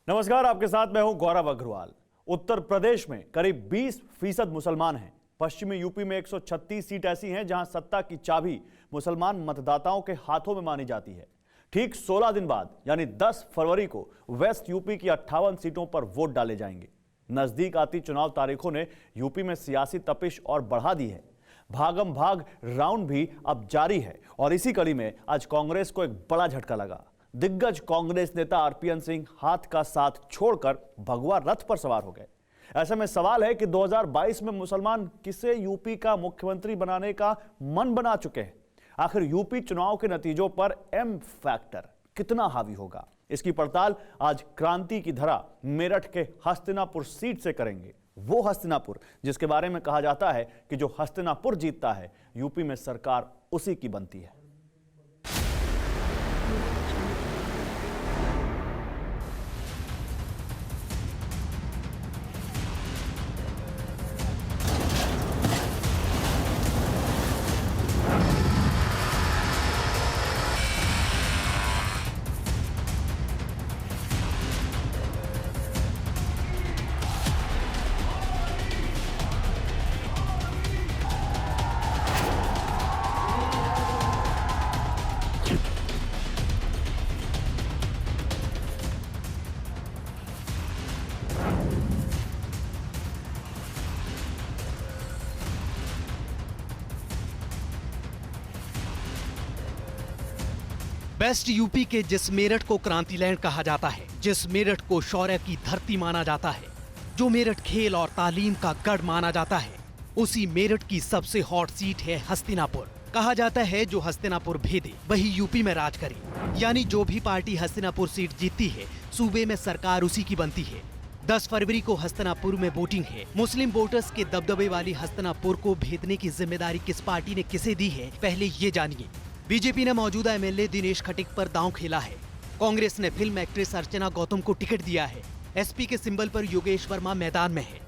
नमस्कार, आपके साथ मैं हूं गौरव अग्रवाल। उत्तर प्रदेश में करीब 20% मुसलमान हैं। पश्चिमी यूपी में 136 सीट ऐसी हैं जहां सत्ता की चाबी मुसलमान मतदाताओं के हाथों में मानी जाती है। ठीक 16 दिन बाद यानी 10 फरवरी को वेस्ट यूपी की 58 सीटों पर वोट डाले जाएंगे। नजदीक आती चुनाव तारीखों ने यूपी में सियासी तपिश और बढ़ा दी है। भागम भाग राउंड भी अब जारी है और इसी कड़ी में आज कांग्रेस को एक बड़ा झटका लगा। दिग्गज कांग्रेस नेता आरपीएन सिंह हाथ का साथ छोड़कर भगवा रथ पर सवार हो गए। ऐसे में सवाल है कि 2022 में मुसलमान किसे यूपी का मुख्यमंत्री बनाने का मन बना चुके हैं। आखिर यूपी चुनाव के नतीजों पर एम फैक्टर कितना हावी होगा, इसकी पड़ताल आज क्रांति की धरा मेरठ के हस्तिनापुर सीट से करेंगे। वो हस्तिनापुर जिसके बारे में कहा जाता है कि जो हस्तिनापुर जीतता है यूपी में सरकार उसी की बनती है। वेस्ट यूपी के जिस मेरठ को क्रांतिलैंड कहा जाता है, जिस मेरठ को शौर्य की धरती माना जाता है, जो मेरठ खेल और तालीम का गढ़ माना जाता है, उसी मेरठ की सबसे हॉट सीट है हस्तिनापुर। कहा जाता है जो हस्तिनापुर भेदे वही यूपी में राज करे, यानी जो भी पार्टी हस्तिनापुर सीट जीतती है सूबे में सरकार उसी की बनती है। 10 फरवरी को हस्तिनापुर में वोटिंग है। मुस्लिम वोटर्स के दबदबे वाली हस्तिनापुर को भेदने की जिम्मेदारी किस पार्टी ने किसे दी है, पहले ये जानिए। बीजेपी ने मौजूदा एमएलए दिनेश खटीक पर दांव खेला है। कांग्रेस ने फिल्म एक्ट्रेस अर्चना गौतम को टिकट दिया है। एसपी के सिंबल पर योगेश वर्मा मैदान में है।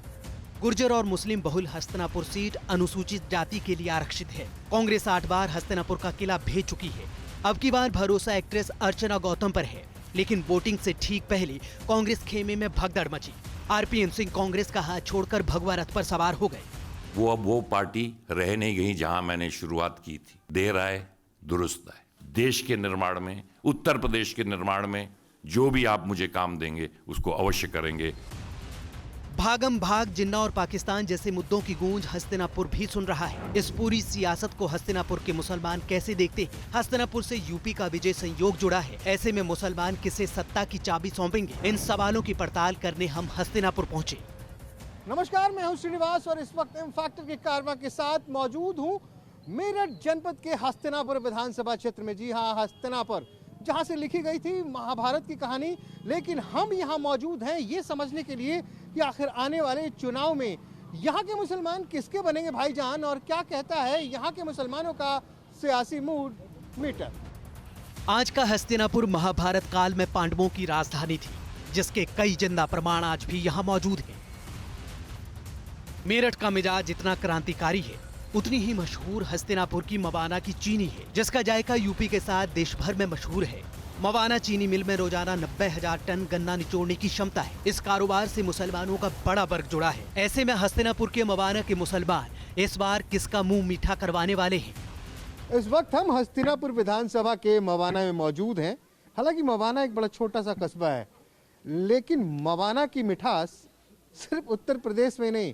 गुर्जर और मुस्लिम बहुल हस्तिनापुर सीट अनुसूचित जाति के लिए आरक्षित है। कांग्रेस 8 बार हस्तिनापुर का किला भेज चुकी है। अब की बार भरोसा एक्ट्रेस अर्चना गौतम पर है, लेकिन वोटिंग से ठीक पहले कांग्रेस खेमे में भगदड़ मची। आरपीएन सिंह कांग्रेस का हाथ छोड़कर भगवा रथ पर सवार हो गए। वो अब वो पार्टी रह नहीं गई जहां मैंने शुरुआत की थी। देर आए दुरुस्त है। देश के निर्माण में, उत्तर प्रदेश के निर्माण में जो भी आप मुझे काम देंगे उसको अवश्य करेंगे। भागम भाग, जिन्ना और पाकिस्तान जैसे मुद्दों की गूंज हस्तिनापुर भी सुन रहा है। इस पूरी सियासत को हस्तिनापुर के मुसलमान कैसे देखते हैं? हस्तिनापुर से यूपी का विजय संयोग जुड़ा है। ऐसे में मुसलमान किसे सत्ता की चाबी सौंपेंगे? इन सवालों की पड़ताल करने हम हस्तिनापुर पहुँचे। नमस्कार, मैं हूँ श्रीनिवास और इस वक्त एम फैक्टर के कारवां के साथ मौजूद हूँ मेरठ जनपद के हस्तिनापुर विधानसभा क्षेत्र में। जी हाँ, हस्तिनापुर जहाँ से लिखी गई थी महाभारत की कहानी। लेकिन हम यहाँ मौजूद हैं ये समझने के लिए कि आखिर आने वाले चुनाव में यहाँ के मुसलमान किसके बनेंगे भाईजान, और क्या कहता है यहाँ के मुसलमानों का सियासी मूड मीटर। आज का हस्तिनापुर महाभारत काल में पांडवों की राजधानी थी, जिसके कई जिंदा प्रमाण आज भी यहाँ मौजूद हैं। मेरठ का मिजाज जितना क्रांतिकारी है उतनी ही मशहूर हस्तिनापुर की मवाना की चीनी है, जिसका जायका यूपी के साथ देश भर में मशहूर है। मवाना चीनी मिल में रोजाना 90,000 टन गन्ना निचोड़ने की क्षमता है। इस कारोबार से मुसलमानों का बड़ा वर्ग जुड़ा है। ऐसे में हस्तिनापुर के मवाना के मुसलमान इस बार किसका मुंह मीठा करवाने वाले हैं? इस वक्त हम हस्तिनापुर विधानसभा के मवाना में मौजूद हैं। हालांकि मवाना एक बड़ा छोटा सा कस्बा है, लेकिन मवाना की मिठास सिर्फ उत्तर प्रदेश में नहीं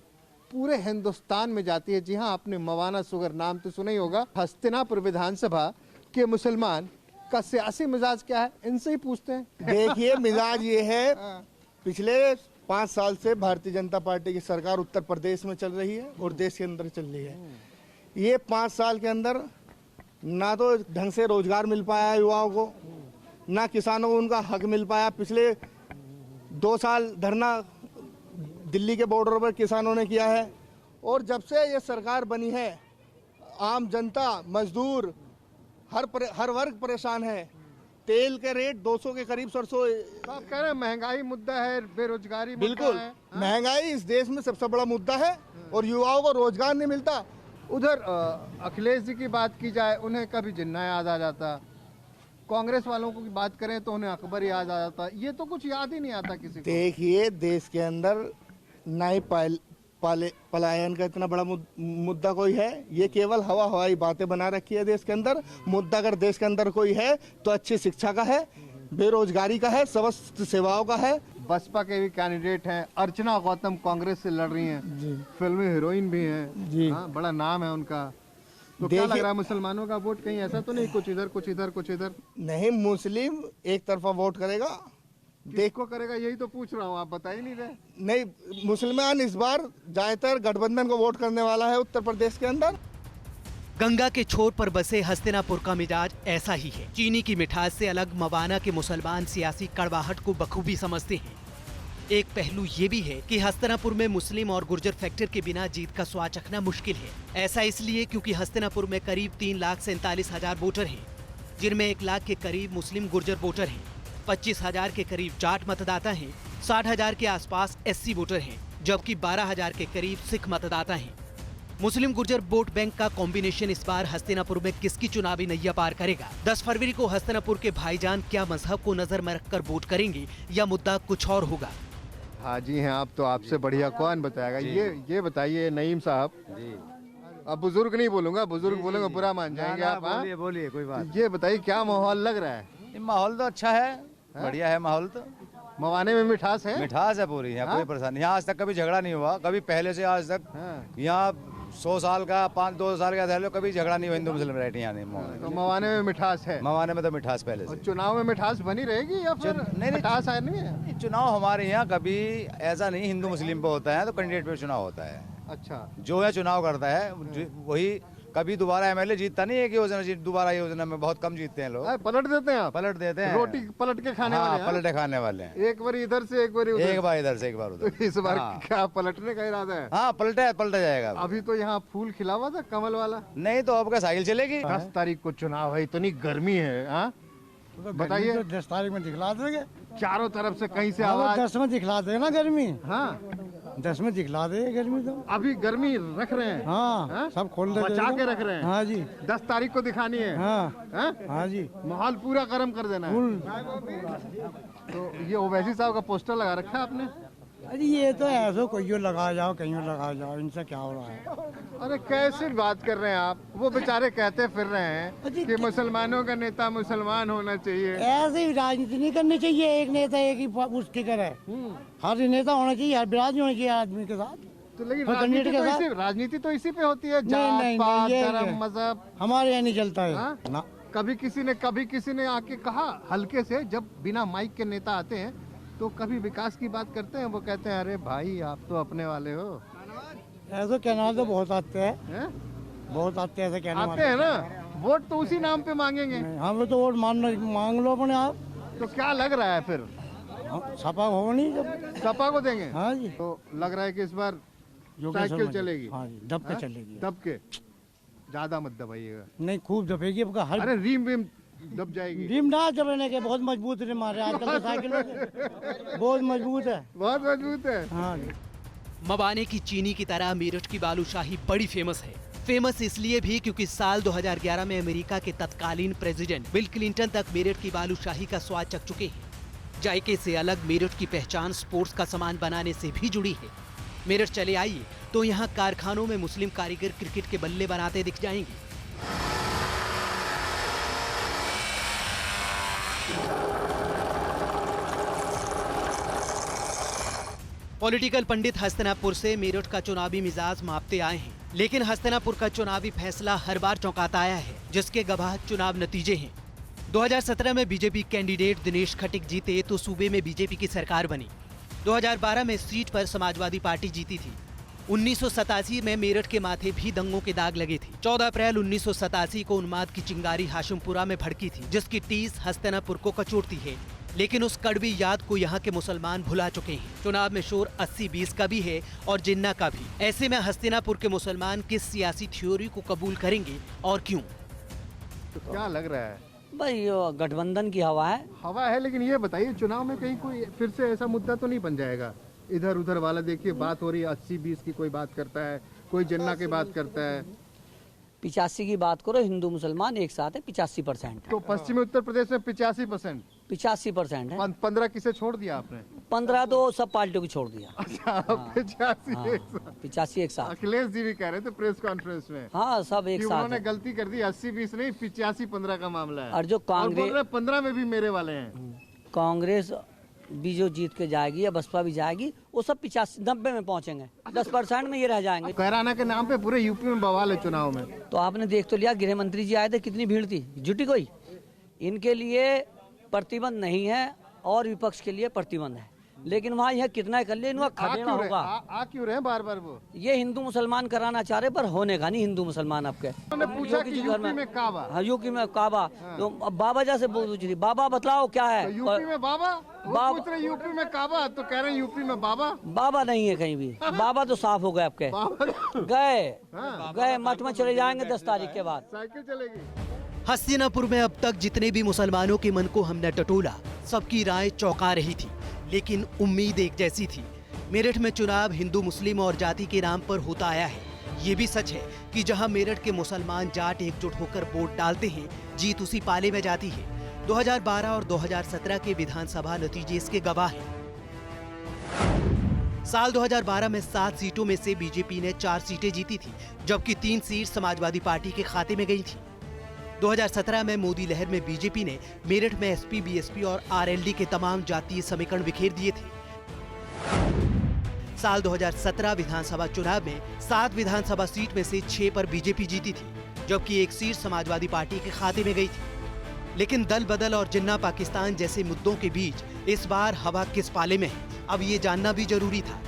पूरे हिंदुस्तान में जाती है। जी हाँ, आपने मवाना शुगर नाम तो सुना ही होगा। हस्तिनापुर विधानसभा के मुसलमान का सियासी मिजाज क्या है, इनसे ही पूछते हैं। देखिए, मिजाज ये है, पिछले 5 साल से भारतीय जनता पार्टी की सरकार उत्तर प्रदेश में चल रही है और देश के अंदर चल रही है। ये 5 साल के अंदर ना तो ढंग से रोजगार मिल पाया युवाओं को, ना किसानों को उनका हक मिल पाया। पिछले 2 साल धरना दिल्ली के बॉर्डर पर किसानों ने किया है, और जब से ये सरकार बनी है आम जनता, मजदूर, हर वर्ग परेशान है। तेल के रेट 200 के करीब सरसों। आप कह रहे हैं महंगाई मुद्दा है, बेरोजगारी बिल्कुल है। महंगाई इस देश में सबसे बड़ा मुद्दा है और युवाओं को रोजगार नहीं मिलता। उधर अखिलेश जी की बात की जाए, उन्हें कभी जिन्ना याद आ जाता, कांग्रेस वालों को की बात करें तो उन्हें अकबर याद आ जाता, ये तो कुछ याद ही नहीं आता किसी को। देखिए, देश के अंदर ना ही पलायन का इतना बड़ा मुद्दा कोई है, ये केवल हवाई बातें बना रखी है देश के अंदर। मुद्दा अगर देश के अंदर कोई है तो अच्छी शिक्षा का है, बेरोजगारी का है, स्वास्थ्य सेवाओं का है। बसपा के भी कैंडिडेट हैं, अर्चना गौतम कांग्रेस से लड़ रही हैं, फिल्मी हीरोइन भी हैं जी। हाँ, बड़ा नाम है उनका। तो क्या लग रहा है, मुसलमानों का वोट कहीं ऐसा तो नहीं कुछ इधर कुछ इधर कुछ इधर? नहीं, मुस्लिम एक तरफा वोट करेगा। देखो करेगा, यही तो पूछ रहा हूँ, आप बता ही नहीं रहे। नहीं, मुसलमान इस बार ज्यादातर गठबंधन को वोट करने वाला है उत्तर प्रदेश के अंदर। गंगा के छोर पर बसे हस्तिनापुर का मिजाज ऐसा ही है। चीनी की मिठास से अलग मवाना के मुसलमान सियासी कड़वाहट को बखूबी समझते हैं। एक पहलू ये भी है कि हस्तिनापुर में मुस्लिम और गुर्जर फैक्टर के बिना जीत का स्वाद चखना मुश्किल है। ऐसा इसलिए क्योंकि हस्तिनापुर में करीब 3,47,000 वोटर हैं, जिनमें 1 लाख के करीब मुस्लिम गुर्जर वोटर हैं, 25,000 के करीब जाट मतदाता हैं, 60,000 के आसपास SC वोटर हैं, जबकि 12,000 के करीब सिख मतदाता हैं। मुस्लिम गुर्जर वोट बैंक का कॉम्बिनेशन इस बार हस्तिनापुर में किसकी चुनावी नैया पार करेगा? 10 फरवरी को हस्तिनापुर के भाईजान क्या मजहब को नजर में रखकर वोट करेंगे या मुद्दा कुछ और होगा? हाजी हैं आप, तो आपसे बढ़िया कौन बताएगा? ये बताइए नईम साहब जी। अब बुजुर्ग नहीं बोलूंगा, बुजुर्ग बोलूंगा बुरा मान जाएंगे आप। बोलिए बोलिए, कोई बात। ये बताइए क्या माहौल लग रहा है? माहौल तो अच्छा है, बढ़िया है माहौल तो। मवाने में मिठास है? मिठास है पूरी, यहाँ कोई परेशानी। यहाँ आज तक कभी झगड़ा नहीं हुआ, कभी पहले से आज तक। यहाँ 100 साल का 2 साल का लो, कभी झगड़ा नहीं हुआ हिंदू मुस्लिम रहती यहाँ नहीं। तो मवाने में मिठास है? मवाने में तो मिठास पहले से। चुनाव में मिठास बनी रहेगी या फिर नहीं मिठास है? नहीं है चुनाव हमारे यहाँ कभी ऐसा नहीं हिंदू मुस्लिम पे होता है, तो कैंडिडेट पे चुनाव होता है। अच्छा, जो है चुनाव करता है वही। कभी दोबारा MLA जीतता नहीं है कि योजना दोबारा योजना में बहुत कम जीतते हैं लोग। पलट देते हैं आप? पलट देते हैं, रोटी पलट के खाने वाले हैं? पलटे खाने वाले हैं। एक बार इधर से एक बार उधर, एक बार इधर से एक बार उधर। तो इस बार क्या पलटने का इरादा है? हाँ, पलटा जाएगा। अभी तो यहाँ फूल खिला हुआ था कमल वाला। नहीं तो अब क्या साइकिल चलेगी? 10 तारीख को चुनाव है, इतनी गर्मी है। हाँ बताइए। 10 तारीख में दिखला देंगे, चारों तरफ से कहीं से आवाज। 10 में दिखला देगा ना गर्मी। हाँ 10 में दिखला देगा गर्मी तो। अभी गर्मी रख रहे हैं? हाँ, सब खोल देंगे, बचा के रख रहे हैं। हाँ जी, 10 तारीख को दिखानी है। हाँ हाँ? हाँ जी, माहौल पूरा गर्म कर देना है। तो ये ओवैसी साहब का पोस्टर लगा रखा है आपने? अरे ये तो ऐसा कोई लगा जाओ, कहीं लगा जाओ, इनसे क्या हो रहा है? अरे कैसे बात कर रहे हैं आप? वो बेचारे कहते फिर रहे हैं कि मुसलमानों का नेता मुसलमान होना चाहिए। ऐसे ही राजनीति नहीं करनी चाहिए, एक नेता एक ही उसकी करे। हर नेता होना चाहिए, हर बिरादरी होना चाहिए आदमी के साथ। तो लेकिन और राजनीति तो इसी पे होती है, नहीं, जात नहीं, पात ये धर्म मजहब। हमारे यहाँ नहीं चलता है हाँ? ना। कभी किसी ने आके कहा हल्के से, जब बिना माइक के नेता आते हैं तो कभी विकास की बात करते हैं, वो कहते हैं अरे भाई आप तो अपने वाले हो। ऐसा कहना तो बहुत आते हैं, हैं? बहुत आते हैं, ऐसा कहना आते हैं ना, वोट तो उसी नाम पे मांगेंगे। हम तो वोट मांग लो अपने आप। तो क्या लग रहा है फिर? छपा हो नहीं जब सपा को देंगे? हाँ जी, तो लग रहा है कि इस बार योगेश साइकिल शर्मा जी। चलेगी। हाँ जी, दब के हाँ? चलेगी। दब के, ज्यादा मत दबाइएगा। नहीं, खूब दबेगी। अब हर अरे रीम वीम दब जाएगी। रिम ना दबने के बहुत मजबूत रिम मारे आजकल तो साइकिल में बहुत मजबूत है। बहुत मजबूत है। हाँ जी। मवाने की चीनी की तरह मेरठ की बालूशाही बड़ी फेमस है। फेमस इसलिए भी क्योंकि साल 2011 में अमेरिका के तत्कालीन प्रेसिडेंट बिल क्लिंटन तक मेरठ की बालूशाही का स्वाद चख चुके हैं। जायके से अलग मेरठ की पहचान स्पोर्ट्स का सामान बनाने से भी जुड़ी है। मेरठ चले आइए तो यहाँ कारखानों में मुस्लिम कारीगर क्रिकेट के बल्ले बनाते दिख जाएंगे। पॉलिटिकल पंडित हस्तिनापुर से मेरठ का चुनावी मिजाज मापते आए हैं, लेकिन हस्तिनापुर का चुनावी फैसला हर बार चौंकाता आया है, जिसके गवाह चुनाव नतीजे हैं। 2017 में बीजेपी कैंडिडेट दिनेश खटिक जीते तो सूबे में बीजेपी की सरकार बनी। 2012 में सीट पर समाजवादी पार्टी जीती थी। 1987 में मेरठ के माथे भी दंगों के दाग लगे थे। 14 अप्रैल 1987 को उन्माद की चिंगारी हाशिमपुरा में भड़की थी, जिसकी टीस हस्तिनापुर को कचोटती है, लेकिन उस कड़वी याद को यहाँ के मुसलमान भुला चुके हैं। चुनाव में शोर 80-20 का भी है और जिन्ना का भी। ऐसे में हस्तिनापुर के मुसलमान किस सियासी थ्योरी को कबूल करेंगे और क्यों? तो क्या लग रहा है भाई? गठबंधन की हवा है। हवा है, लेकिन ये बताइए चुनाव में कहीं कोई फिर से ऐसा मुद्दा तो नहीं बन जाएगा? इधर उधर वाला देखिए, बात हो रही है 80-20 की, कोई बात करता है, कोई जिन्ना की बात करता है। 85 की बात करो, हिंदू मुसलमान एक साथ है, 85% तो पश्चिमी उत्तर प्रदेश में 85%। 85% है। 15 किसे छोड़ दिया आपने? 15 तो सब पार्टियों की छोड़ दिया। अच्छा, 85 एक साथ। 85 एक साथ। अखिलेश जी भी कह रहे थे प्रेस कॉन्फ्रेंस में हाँ, सब एक कि साथ उन्होंने है। गलती कर दी, 80-20 नहीं 85-15 का मामला है। और जो बोल रहे 15 में भी मेरे वाले हैं। कांग्रेस भी जो जीत के जाएगी या बसपा भी जाएगी, वो सब 85-90 में पहुंचेंगे, 10% में ये रह जाएंगे। कैराना के नाम पे पूरे यूपी में बवाल है चुनाव में। तो आपने देख तो लिया, गृह मंत्री जी आए थे, कितनी भीड़ थी, जुटी कोई? इनके लिए प्रतिबंध नहीं है और विपक्ष के लिए प्रतिबंध है, लेकिन वहाँ यह कितना कर ले, इनका खदेना होगा। आ क्यों रहे बार बार वो? ये हिंदू मुसलमान कराना चाह रहे, पर होने का नहीं हिंदू मुसलमान आपके। उन्होंने पूछा कि यूपी में काबा। हाँ, यूपी में काबा। तो अब बाबा जैसे बोल रही, बाबा बतलाओ क्या है? तो यूपी में बाबा? वो बाबा- पूछ रहे यूपी में काबा, तो कह रहे हैं यूपी में बाबा। बाबा नहीं है कहीं भी, बाबा तो साफ हो गए आपके। गए मठ में चले जाएंगे 10 तारीख के बाद। साइकिल चलेगी। हस्तिनापुर में अब तक जितने भी मुसलमानों के मन को हमने टटोला, सबकी राय चौंका रही थी, लेकिन उम्मीद एक जैसी थी। मेरठ में चुनाव हिंदू मुस्लिम और जाति के नाम पर होता आया है। ये भी सच है कि जहां मेरठ के मुसलमान जाट एकजुट होकर वोट डालते हैं, जीत उसी पाले में जाती है। 2012 और 2017 के विधानसभा नतीजे इसके गवाह हैं। साल 2012 में 7 सीटों में से बीजेपी ने 4 सीटें जीती थी, जबकि 3 सीट समाजवादी पार्टी के खाते में गई थी। 2017 में मोदी लहर में बीजेपी ने मेरठ में एसपी, बीएसपी और आरएलडी के तमाम जातीय समीकरण बिखेर दिए थे। साल 2017 विधानसभा चुनाव में 7 विधानसभा सीट में से 6 पर बीजेपी जीती थी, जबकि 1 सीट समाजवादी पार्टी के खाते में गई थी। लेकिन दल बदल और जिन्ना पाकिस्तान जैसे मुद्दों के बीच इस बार हवा किस पाले में है, अब ये जानना भी जरूरी था।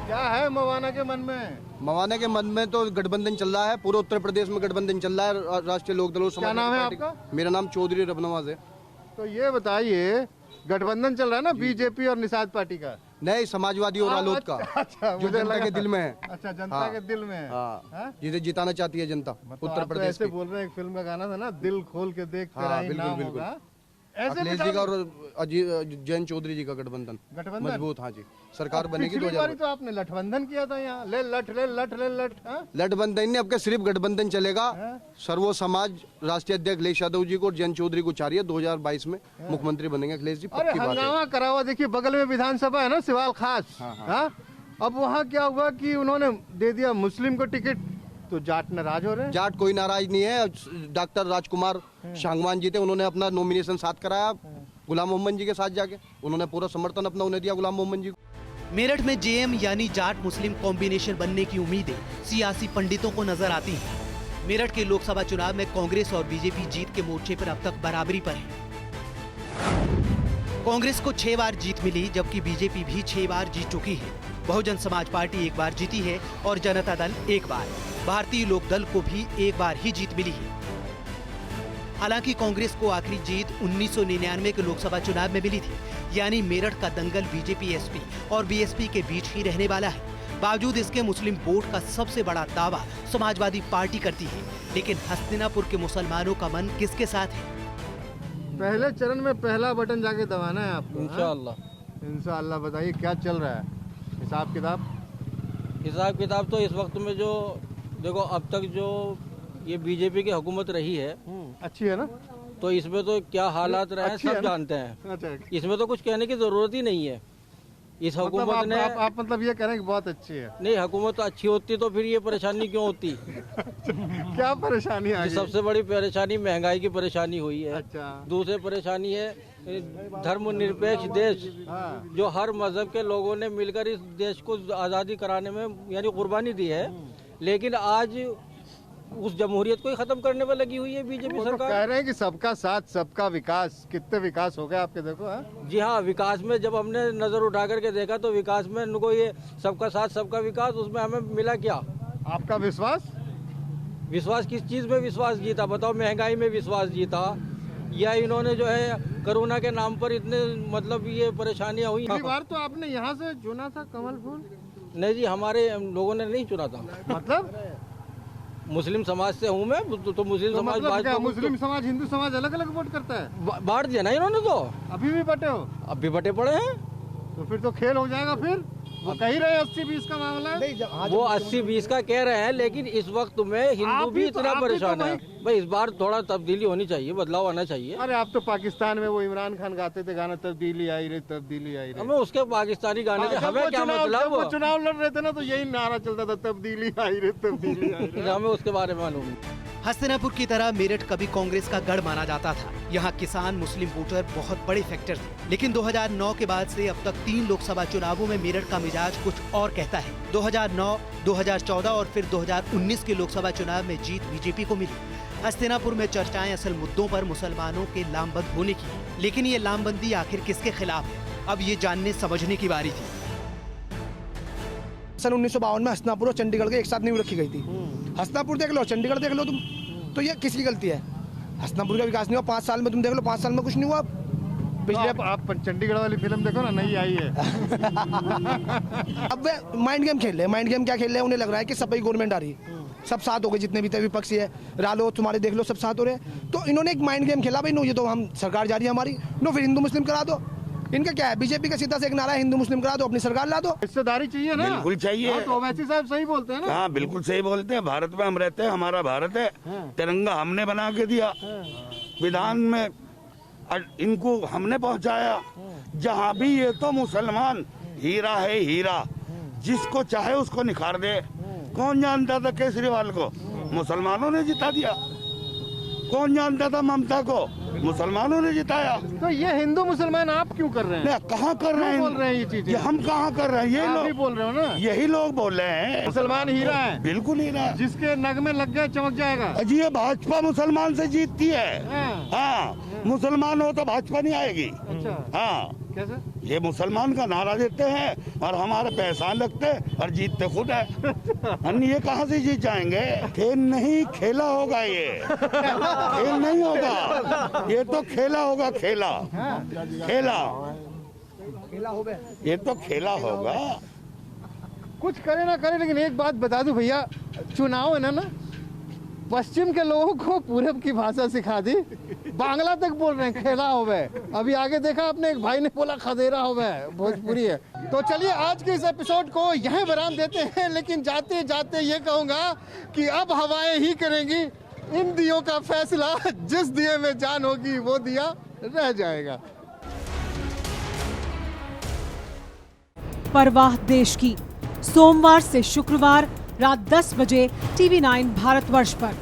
क्या है मवाना के मन में? मवाना के मन में तो गठबंधन चल रहा है, पूरे उत्तर प्रदेश में गठबंधन चल रहा है राष्ट्रीय लोक दल। क्या नाम है आपका? मेरा नाम चौधरी रबनवाज है। तो ये बताइए, गठबंधन चल रहा है ना बीजेपी और निषाद पार्टी का? नहीं, समाजवादी और आलोद का। अच्छा, जो जनता के दिल में है। अच्छा, जनता हाँ। के दिल में है। हाँ, जिसे जिताना चाहती है जनता उत्तर आप तो प्रदेश ऐसे की। बोल रहे हैं, एक फिल्म का गाना था ना, दिल खोल के देख तेरा हाँ, ही बिल्कुल, नाम बिल्कुल। होगा। ऐसे अखिलेश जी का और जयंत चौधरी जी का गठबंधन मजबूत। हाँ जी, सरकार बनेगी। पिछली बारी तो आपने लठबंधन किया था यहाँ, ले लठ ले लठ ले लठ। हाँ? लठबंधन नहीं, अब के सिर्फ गठबंधन चलेगा। सर्वो समाज राष्ट्रीय अध्यक्ष अखिलेश यादव जी को और जयंत चौधरी को चाहिए। 2022 में मुख्यमंत्री बनेंगे अखिलेश जी, अरे पक्की बात है। हंगामा करा हुआ, देखिए बगल में विधानसभा है ना, सिवाल खास। हाँ? अब वहाँ क्या हुआ कि उन्होंने दे दिया मुस्लिम को टिकट, तो जाट नाराज हो रहे हैं। जाट कोई नाराज नहीं है। डॉक्टर राजकुमार शांगवान जी थे, उन्होंने अपना नॉमिनेशन साथ कराया गुलाम मोहम्मद जी के साथ जाके। उन्होंने पूरा समर्थन अपना उन्हें दिया गुलाम मोहम्मद जी को। मेरठ में जेएम यानी जाट मुस्लिम कॉम्बिनेशन बनने की उम्मीदें सियासी पंडितों को नजर आती हैं। मेरठ के लोकसभा चुनाव में कांग्रेस और बीजेपी जीत के मोर्चे पर अब तक बराबरी पर है। कांग्रेस को 6 बार जीत मिली, जबकि बीजेपी भी 6 बार जीत चुकी है। बहुजन समाज पार्टी 1 बार जीती है और जनता दल 1 बार। भारतीय लोक दल को भी 1 बार ही जीत मिली है। हालांकि कांग्रेस को आखिरी जीत 1999 के लोकसभा चुनाव में मिली थी, यानी मेरठ का दंगल बीजेपी, एसपी और बीएसपी के बीच ही रहने वाला है। बावजूद इसके मुस्लिम वोट का सबसे बड़ा दावा समाजवादी पार्टी करती है, लेकिन हस्तिनापुर के मुसलमानों का मन किसके साथ है? पहले चरण में पहला बटन जाके दबाना है आपको। इंशाअल्लाह। इंशाअल्लाह। बताइए क्या चल रहा है हिसाब किताब? हिसाब किताब तो इस वक्त में जो देखो, अब तक जो ये बीजेपी की हुकूमत रही है, अच्छी है ना? तो इसमें तो क्या हालात रहे हैं अच्छी है सब ना? जानते हैं। अच्छा, इसमें तो कुछ कहने की जरूरत ही नहीं है। इस मतलब हुकूमत ने आप मतलब ये कह रहे हैं कि बहुत अच्छी है? नहीं, हुकूमत तो अच्छी होती तो फिर ये परेशानी क्यों होती? क्या परेशानी आ गई? सबसे बड़ी परेशानी महंगाई की परेशानी हुई है। अच्छा। दूसरी परेशानी है धर्मनिरपेक्ष देश, जो हर मजहब के लोगों ने मिलकर इस देश को आज़ादी कराने में यानी कुर्बानी दी है, लेकिन आज उस जमहूरियत को ही खत्म करने में लगी हुई है बीजेपी वो तो सरकार। कह रहे हैं कि सबका साथ सबका विकास। कितने विकास हो गए आपके, देखो। हाँ? जी हाँ, विकास में जब हमने नजर उठा करके देखा तो विकास में इनको ये सबका साथ सबका विकास, उसमें हमें मिला क्या? आपका विश्वास? विश्वास किस चीज में विश्वास जीता बताओ? महंगाई में विश्वास जीता, या इन्होंने जो है कोरोना के नाम पर इतने मतलब ये परेशानियां हुई? पिछली बार तो आपने यहाँ से चुना था कमल फूल। नहीं जी, हमारे लोगों ने नहीं चुना था। मतलब मुस्लिम समाज से हूँ मैं, तो मुस्लिम समाज मतलब क्या, भाजपा मुस्लिम समाज हिंदू समाज अलग अलग वोट करता है? बांट दिया ना इन्होंने तो। अभी भी बटे हो? अब भी बटे पड़े हैं। तो फिर तो खेल हो जाएगा फिर। वो कह ही रहे 80-20 का मामला है। वो 80-20 का कह रहे हैं, लेकिन इस वक्त में हिंदू भी इतना परेशान है। भाई इस बार थोड़ा तब्दीली होनी चाहिए, बदलाव आना चाहिए। अरे आप तो पाकिस्तान में वो इमरान खान गाते थे गाना, तब्दीली आई रे तब्दीली आई रे। हमें उसके पाकिस्तानी गाने के हमें क्या मतलब? वो चुनाव लड़ रहे थे ना, तो यही नारा चलता था, तब्दीली आई रे तब्दीली आई रे। हमें उसके बारे में मालूम नहीं। हस्तिनापुर की तरह मेरठ कभी कांग्रेस का गढ़ माना जाता था। यहाँ किसान मुस्लिम वोटर बहुत बड़े फैक्टर थे, लेकिन 2009 के बाद से अब तक 3 लोकसभा चुनावों में मेरठ का मिजाज कुछ और कहता है। 2009, 2014 और फिर 2019 के लोकसभा चुनाव में जीत बीजेपी को मिली। हस्तिनापुर में चर्चाएं असल मुद्दों पर मुसलमानों के लामबंद होने की, लेकिन ये लामबंदी आखिर किसके खिलाफ है, अब ये जानने समझने की बारी थी। सन 1952 में हस्तिनापुर और चंडीगढ़ के एक साथ नींव रखी गई थी। हस्तिनापुर देख लो, चंडीगढ़ देख लो तुम, तो ये किसकी गलती है? हस्तिनापुर का विकास नहीं हुआ 5 साल में, तुम देख लो 5 साल में कुछ नहीं हुआ। पिछले आप चंडीगढ़ वाली फिल्म देखो ना, नई आई है। अब वे माइंड गेम खेल रहे हैं। माइंड गेम क्या खेल रहे हैं? उन्हें लग रहा है कि सब गवर्नमेंट आ रही है, सब साथ हो गए, जितने भी थे विपक्षी है, रालो तुम्हारे देख लो, सब साथ हो रहे हैं। तो इन्होंने एक माइंड गेम खेला, भाई नो ये तो हम सरकार जा रही है हमारी, नो फिर हिंदू मुस्लिम करा दो। इनका क्या है? बीजेपी का सीधा से एक नारा है, हिंदू मुस्लिम करा दो, अपनी सरकार ला दो। हिस्सेदारी चाहिए ना। बिल्कुल चाहिए। तो ओवैसी साहब सही बोलते हैं ना। हाँ बिल्कुल सही बोलते हैं। भारत में हम रहते हैं, हमारा भारत है, तिरंगा हमने बना के दिया, विधान में इनको हमने पहुंचाया। जहाँ भी ये तो मुसलमान हीरा है, हीरा जिसको चाहे उसको निखार दे। कौन जानता था केजरीवाल को? मुसलमानों ने जिता दिया। कौन जानता था ममता को? मुसलमानों ने जिताया। तो ये हिंदू मुसलमान आप क्यों कर रहे हैं? कहाँ कर रहे हैं? बोल रहे हैं ये चीजें? ये हम कहाँ कर रहे हैं? ये आप लोग ही बोल रहे हो ना। यही लोग बोल रहे हैं मुसलमान हीरा है, बिल्कुल हीरा है। जिसके नग में लग गया चमक जाएगा। जी ये भाजपा मुसलमान से जीतती है। हाँ मुसलमान हो तो भाजपा नहीं आएगी। अच्छा, हाँ कैसे? ये मुसलमान का नारा देते हैं और हमारे पैसा लगते हैं और जीतते खुद है। अन्य ये कहाँ से जीत जाएंगे? खेल नहीं खेला होगा, ये खेल नहीं होगा, ये तो खेला होगा। खेला होगा, ये तो खेला होगा। कुछ करे ना करे, लेकिन एक बात बता दूं भैया, चुनाव है ना, पश्चिम के लोगों को पूरब की भाषा सिखा दी, बांग्ला तक बोल रहे हैं खेला होवे। अभी आगे देखा आपने, एक भाई ने बोला खदेरा होवे, भोजपुरी है। तो चलिए आज के इस एपिसोड को यहीं विराम देते हैं, लेकिन जाते जाते ये कहूंगा कि अब हवाएं ही करेंगी इन दियों का फैसला। जिस दिए में जान होगी वो दिया रह जाएगा। परवाह देश की, सोमवार से शुक्रवार रात 10 बजे TV9 भारतवर्ष पर।